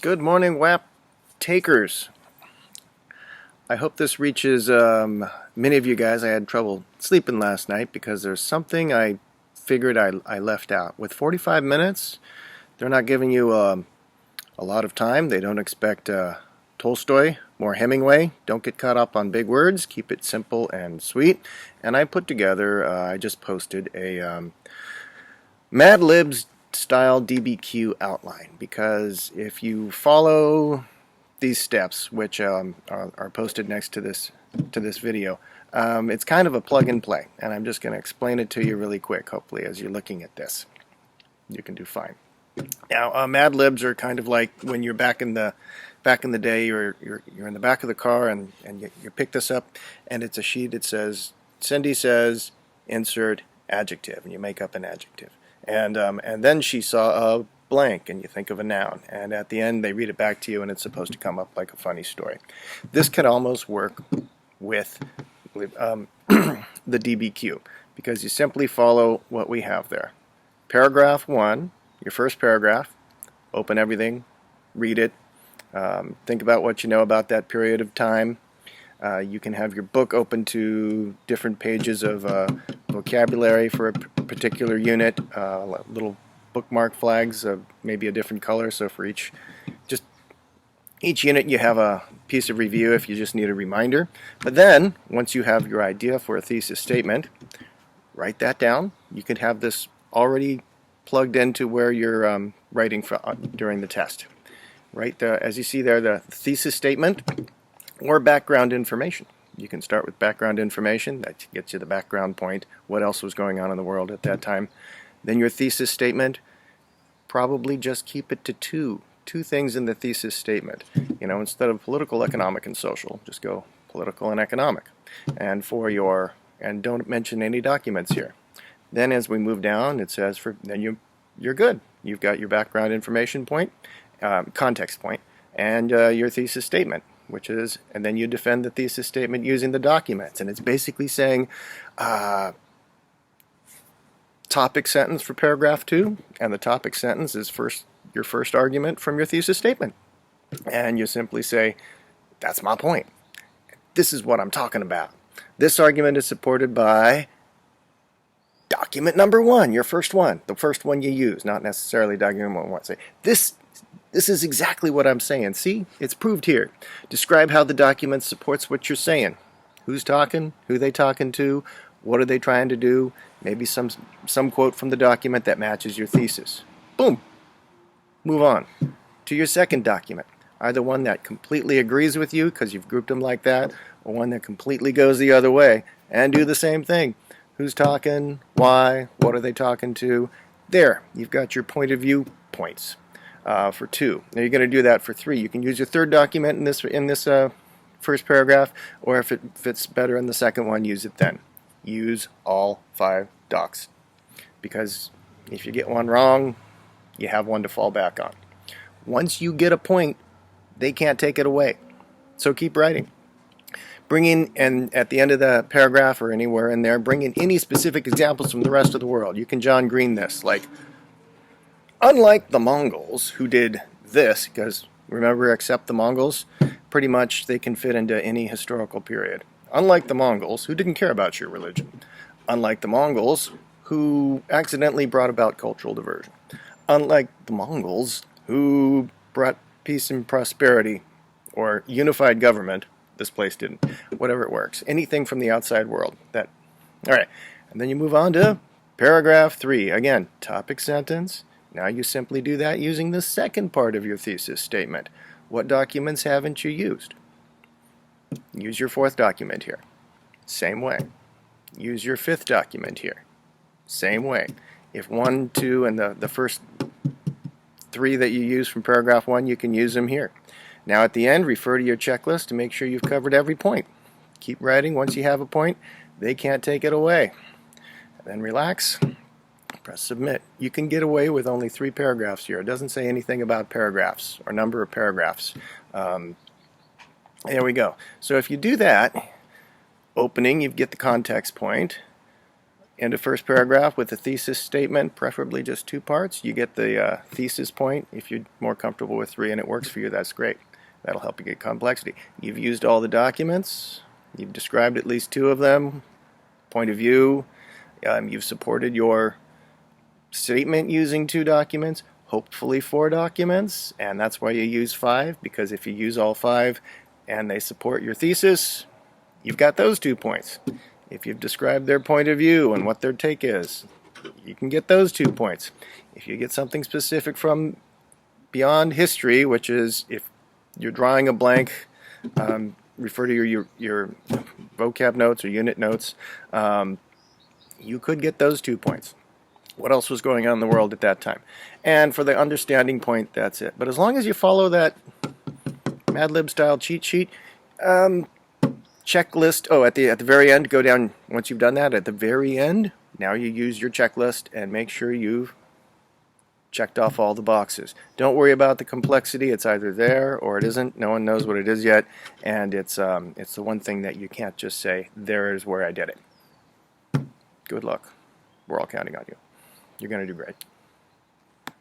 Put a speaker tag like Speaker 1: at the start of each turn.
Speaker 1: Good morning, WAP takers. I hope this reaches many of you guys. I had trouble sleeping last night because there's something I figured I left out. With 45 minutes, they're not giving you a lot of time. They don't expect Tolstoy, more Hemingway. Don't get caught up on big words. Keep it simple and sweet. And I put together, I just posted a MAD LIBS style DBQ outline, because if you follow these steps, which are posted next to this video, it's kind of a plug and play, and I'm just going to explain it to you really quick. Hopefully, as you're looking at this, you can do fine. Now, Mad Libs are kind of like when you're back in the day, you're in the back of the car and you pick this up, and it's a sheet. It says, Cindy says, insert adjective, and you make up an adjective. And then she saw a blank, and you think of a noun. And at the end, they read it back to you, and it's supposed to come up like a funny story. This could almost work with the DBQ, because you simply follow what we have there. Paragraph 1, your first paragraph, open everything, read it, think about what you know about that period of time. You can have your book open to different pages of vocabulary for a particular unit, little bookmark flags of maybe a different color, so for each unit you have a piece of review if you just need a reminder. But then, once you have your idea for a thesis statement, write that down. You can have this already plugged into where you're writing during the test. Right, as you see there, the thesis statement or background information. You can start with background information. That gets you the background point, what else was going on in the world at that time. Then your thesis statement, probably just keep it to two things in the thesis statement. You know, instead of political, economic, and social, just go political and economic. And don't mention any documents here. Then as we move down, it says you're good. You've got your background information point, context point, and your thesis statement, and then you defend the thesis statement using the documents. And it's basically saying topic sentence for paragraph 2, and the topic sentence is your first argument from your thesis statement. And you simply say, that's my point. This is what I'm talking about. This argument is supported by document number 1, your first one, the first one you use, not necessarily document 1. Say, this is exactly what I'm saying. See, it's proved here. Describe how the document supports what you're saying. Who's talking? Who they talking to? What are they trying to do? Maybe some quote from the document that matches your thesis. Boom. Move on to your second document. Either one that completely agrees with you because you've grouped them like that, or one that completely goes the other way, and do the same thing. Who's talking? Why? What are they talking to? There, you've got your point of view points. For 2. Now you're going to do that for 3. You can use your third document in this first paragraph, or if it fits better in the second one, use it then. Use all 5 docs, because if you get one wrong, you have one to fall back on. Once you get a point, they can't take it away. So keep writing. Bring in, and at the end of the paragraph or anywhere in there, bring in any specific examples from the rest of the world. You can John Green this, like, unlike the Mongols, who did this, because remember, except the Mongols, pretty much they can fit into any historical period. Unlike the Mongols, who didn't care about your religion. Unlike the Mongols, who accidentally brought about cultural diversion. Unlike the Mongols, who brought peace and prosperity, or unified government. This place didn't. Whatever it works. Anything from the outside world. All right. And then you move on to paragraph 3. Again, topic sentence. Now you simply do that using the second part of your thesis statement. What documents haven't you used? Use your fourth document here. Same way. Use your fifth document here. Same way. If 1, 2, and the first 3 that you use from paragraph 1, you can use them here. Now at the end, refer to your checklist to make sure you've covered every point. Keep writing. Once you have a point, they can't take it away. And then relax. Press submit. You can get away with only 3 paragraphs here. It doesn't say anything about paragraphs or number of paragraphs. There we go. So if you do that, opening, you get the context point. End of first paragraph with a thesis statement, preferably just 2 parts. You get the thesis point. If you're more comfortable with 3 and it works for you, that's great. That'll help you get complexity. You've used all the documents. You've described at least 2 of them. Point of view. You've supported your statement using 2 documents, hopefully 4 documents, and that's why you use 5, because if you use all 5 and they support your thesis, you've got those 2 points. If you've described their point of view and what their take is, you can get those 2 points. If you get something specific from beyond history, which is if you're drawing a blank, refer to your vocab notes or unit notes, you could get those 2 points. What else was going on in the world at that time? And for the understanding point, that's it. But as long as you follow that Mad Lib style cheat sheet, checklist, at the very end, go down, once you've done that, at the very end, now you use your checklist and make sure you've checked off all the boxes. Don't worry about the complexity. It's either there or it isn't. No one knows what it is yet, and it's the one thing that you can't just say, there is where I did it. Good luck. We're all counting on you. You're going to do great.